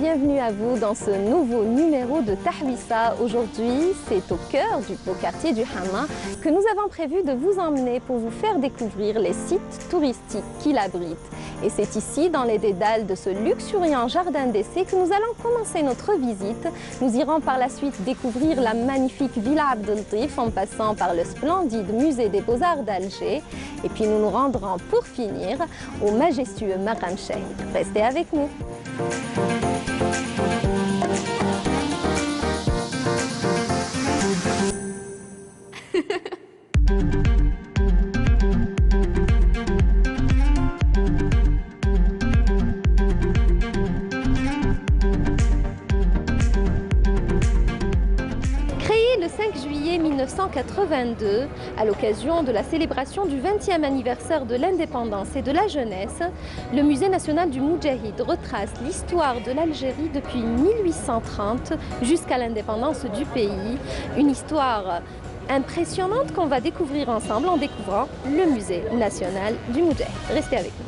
bienvenue à vous dans ce nouveau numéro de Tahwissa. Aujourd'hui, c'est au cœur du beau quartier du Hamma que nous avons prévu de vous emmener pour vous faire découvrir les sites touristiques qu'il abrite. Et c'est ici, dans les dédales de ce luxuriant jardin d'essai, que nous allons commencer notre visite. Nous irons par la suite découvrir la magnifique Villa Abdeltif en passant par le splendide musée des Beaux-Arts d'Alger. Et puis nous nous rendrons pour finir au majestueux Maqam Chahid. Restez avec nous. Le 5 juillet 1982, à l'occasion de la célébration du 20e anniversaire de l'indépendance et de la jeunesse, le Musée national du Moudjahid retrace l'histoire de l'Algérie depuis 1830 jusqu'à l'indépendance du pays. Une histoire impressionnante qu'on va découvrir ensemble en découvrant le Musée national du Moudjahid. Restez avec nous.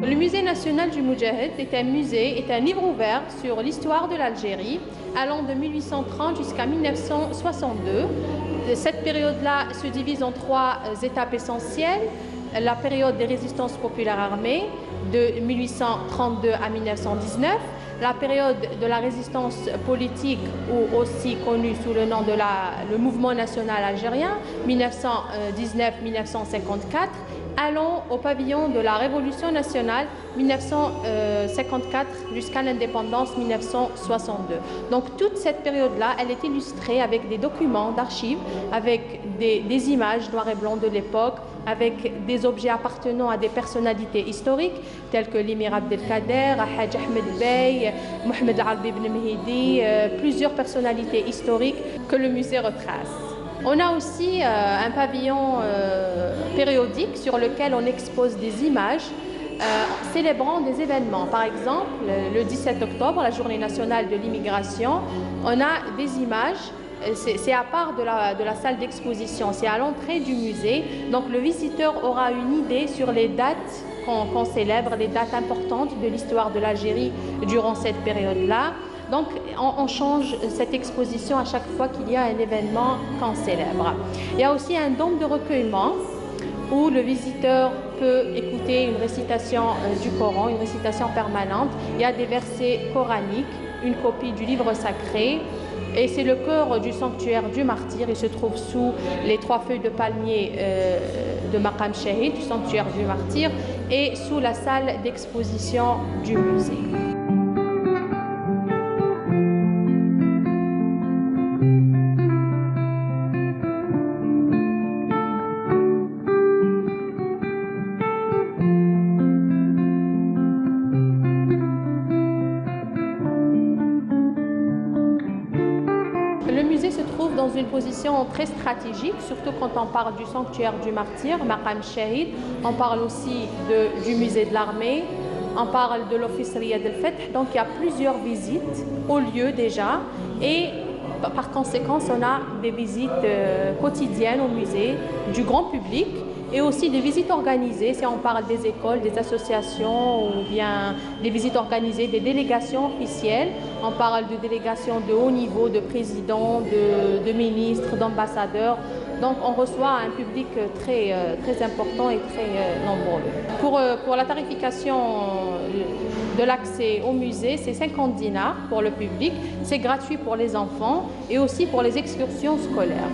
Le Musée national du Moudjahid est un livre ouvert sur l'histoire de l'Algérie allant de 1830 jusqu'à 1962. Cette période-là se divise en trois étapes essentielles. La période des résistances populaires armées de 1832 à 1919, la période de la résistance politique ou aussi connue sous le nom de le mouvement national algérien 1919-1954, allant au pavillon de la Révolution nationale 1954 jusqu'à l'indépendance 1962. Donc toute cette période-là, elle est illustrée avec des documents d'archives, avec des images noir et blanc de l'époque, avec des objets appartenant à des personnalités historiques telles que l'émir Abdelkader, Hadj Ahmed Bey, Mohamed Arabi ibn Mehdi, plusieurs personnalités historiques que le musée retrace. On a aussi un pavillon périodique sur lequel on expose des images célébrant des événements. Par exemple, le 17 octobre, la journée nationale de l'immigration, on a des images. C'est à part de la salle d'exposition, c'est à l'entrée du musée. Donc le visiteur aura une idée sur les dates qu'on célèbre, les dates importantes de l'histoire de l'Algérie durant cette période-là. Donc on change cette exposition à chaque fois qu'il y a un événement qu'on célèbre. Il y a aussi un dôme de recueillement où le visiteur peut écouter une récitation du Coran, une récitation permanente. Il y a des versets coraniques, une copie du livre sacré. Et c'est le cœur du sanctuaire du martyr. Il se trouve sous les trois feuilles de palmier de Maqam Chahid, du sanctuaire du martyr, et sous la salle d'exposition du musée. Le musée se trouve dans une position très stratégique, surtout quand on parle du sanctuaire du martyr, Maqam Chahid. On parle aussi du musée de l'armée, on parle de l'office Riyad el-Fath. Donc il y a plusieurs visites au lieu déjà. Et par conséquent, on a des visites quotidiennes au musée du grand public. Et aussi des visites organisées, si on parle des écoles, des associations ou bien des visites organisées, des délégations officielles. On parle de délégations de haut niveau, de présidents, de ministres, d'ambassadeurs. Donc on reçoit un public très important et très nombreux. Pour la tarification de l'accès au musée, c'est 50 dinars pour le public, c'est gratuit pour les enfants et aussi pour les excursions scolaires.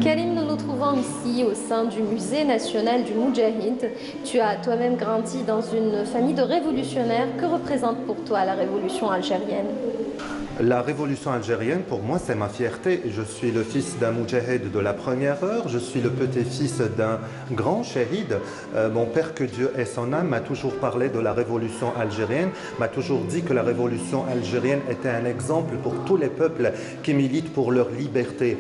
Karim, nous nous trouvons ici au sein du musée national du Moudjahid. Tu as toi-même grandi dans une famille de révolutionnaires. Que représente pour toi la révolution algérienne? La révolution algérienne, pour moi, c'est ma fierté. Je suis le fils d'un moudjahid de la première heure. Je suis le petit-fils d'un grand shahid. Mon père, que Dieu ait son âme, m'a toujours parlé de la révolution algérienne, m'a toujours dit que la révolution algérienne était un exemple pour tous les peuples qui militent pour leur liberté.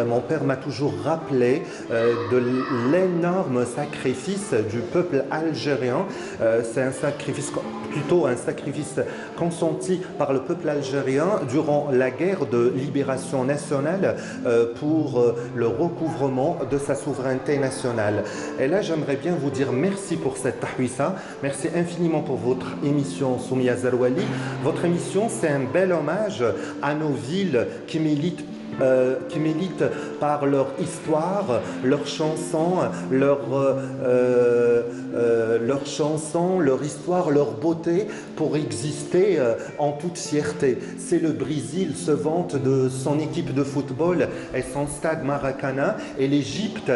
Mon père m'a toujours rappelé de l'énorme sacrifice du peuple algérien. C'est un sacrifice, plutôt un sacrifice consenti par le peuple algérien durant la guerre de libération nationale pour le recouvrement de sa souveraineté nationale. Et là, j'aimerais bien vous dire merci pour cette tahwissa. Merci infiniment pour votre émission Soumia Zarouali. Votre émission, c'est un bel hommage à nos villes qui militent par leur histoire, leurs chansons, leur histoire, leur beauté pour exister en toute fierté. C'est le Brésil se vante de son équipe de football et son stade Maracana, et l'Égypte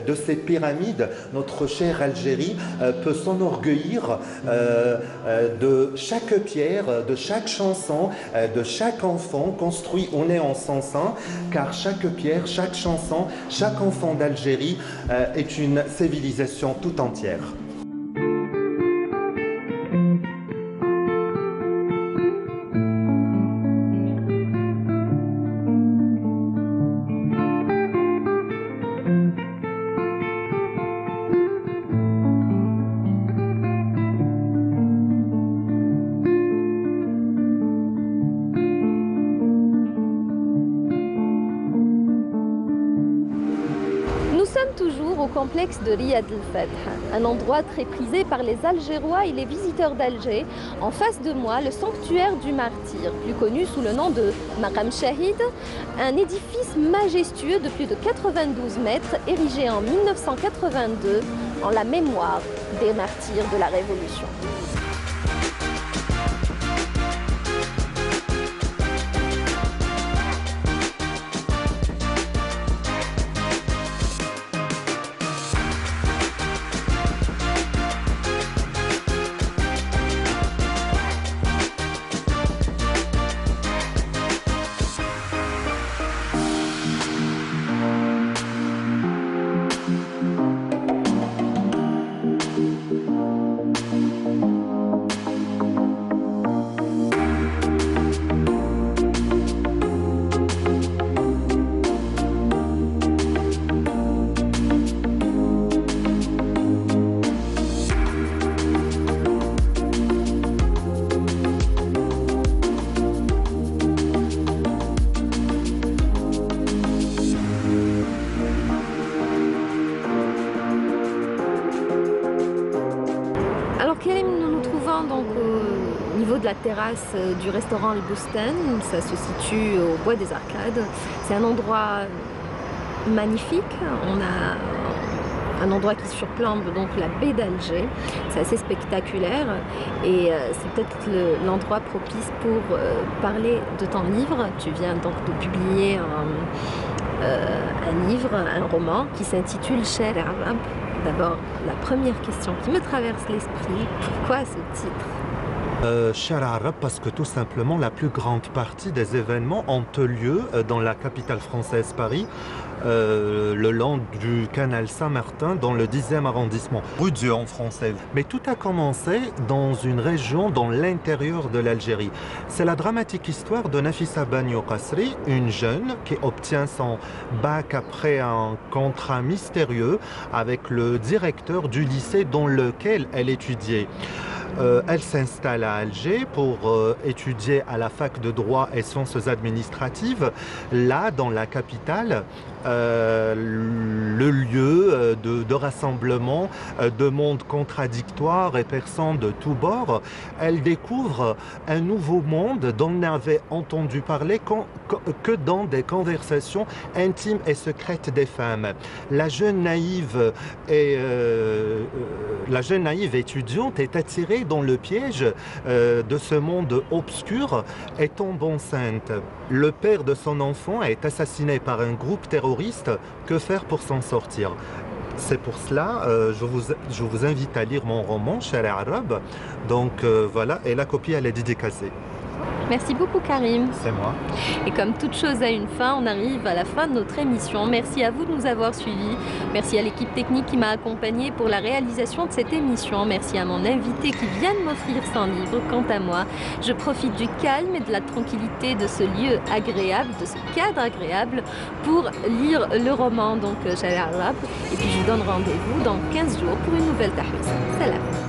de ses pyramides. Notre chère Algérie peut s'enorgueillir de chaque pierre, de chaque chanson, de chaque enfant construit au néant sans sein, car chaque pierre, chaque chanson, chaque enfant d'Algérie est une civilisation tout entière. Toujours au complexe de Riyad el-Fath, un endroit très prisé par les Algérois et les visiteurs d'Alger. En face de moi, le sanctuaire du martyr, plus connu sous le nom de Maqam Shahid, un édifice majestueux de plus de 92 mètres, érigé en 1982 en la mémoire des martyrs de la Révolution. Donc au niveau de la terrasse du restaurant El Boustan, ça se situe au Bois des Arcades. C'est un endroit magnifique. On a un endroit qui surplombe donc la baie d'Alger. C'est assez spectaculaire et c'est peut-être l'endroit propice pour parler de ton livre. Tu viens donc de publier un livre, un roman qui s'intitule Cher Arabe. D'abord, la première question qui me traverse l'esprit, pourquoi ce titre? Shara Arab, parce que tout simplement la plus grande partie des événements ont lieu dans la capitale française Paris, le long du canal Saint-Martin dans le 10e arrondissement, rue Dieu en français. Mais tout a commencé dans une région dans l'intérieur de l'Algérie. C'est la dramatique histoire de Nafissa Banio Qasri, une jeune qui obtient son bac après un contrat mystérieux avec le directeur du lycée dans lequel elle étudiait. Elle s'installe à Alger pour étudier à la fac de droit et sciences administratives. Là, dans la capitale, le lieu de rassemblement de mondes contradictoires et personnes de tous bords, elle découvre un nouveau monde dont on n'avait entendu parler que dans des conversations intimes et secrètes des femmes. La jeune naïve étudiante est attirée dans le piège de ce monde obscur et tombe enceinte. Le père de son enfant est assassiné par un groupe terroriste. Que faire pour s'en sortir? C'est pour cela, je vous invite à lire mon roman, Shara Arab. Donc voilà, et la copie elle est dédicacée. Merci beaucoup Karim. C'est moi. Et comme toute chose a une fin, on arrive à la fin de notre émission. Merci à vous de nous avoir suivis. Merci à l'équipe technique qui m'a accompagnée pour la réalisation de cette émission. Merci à mon invité qui vient de m'offrir son livre. Quant à moi, je profite du calme et de la tranquillité de ce lieu agréable, de ce cadre agréable pour lire le roman, donc Shara Arab. Et puis je vous donne rendez-vous dans 15 jours pour une nouvelle tahwissa. Salam.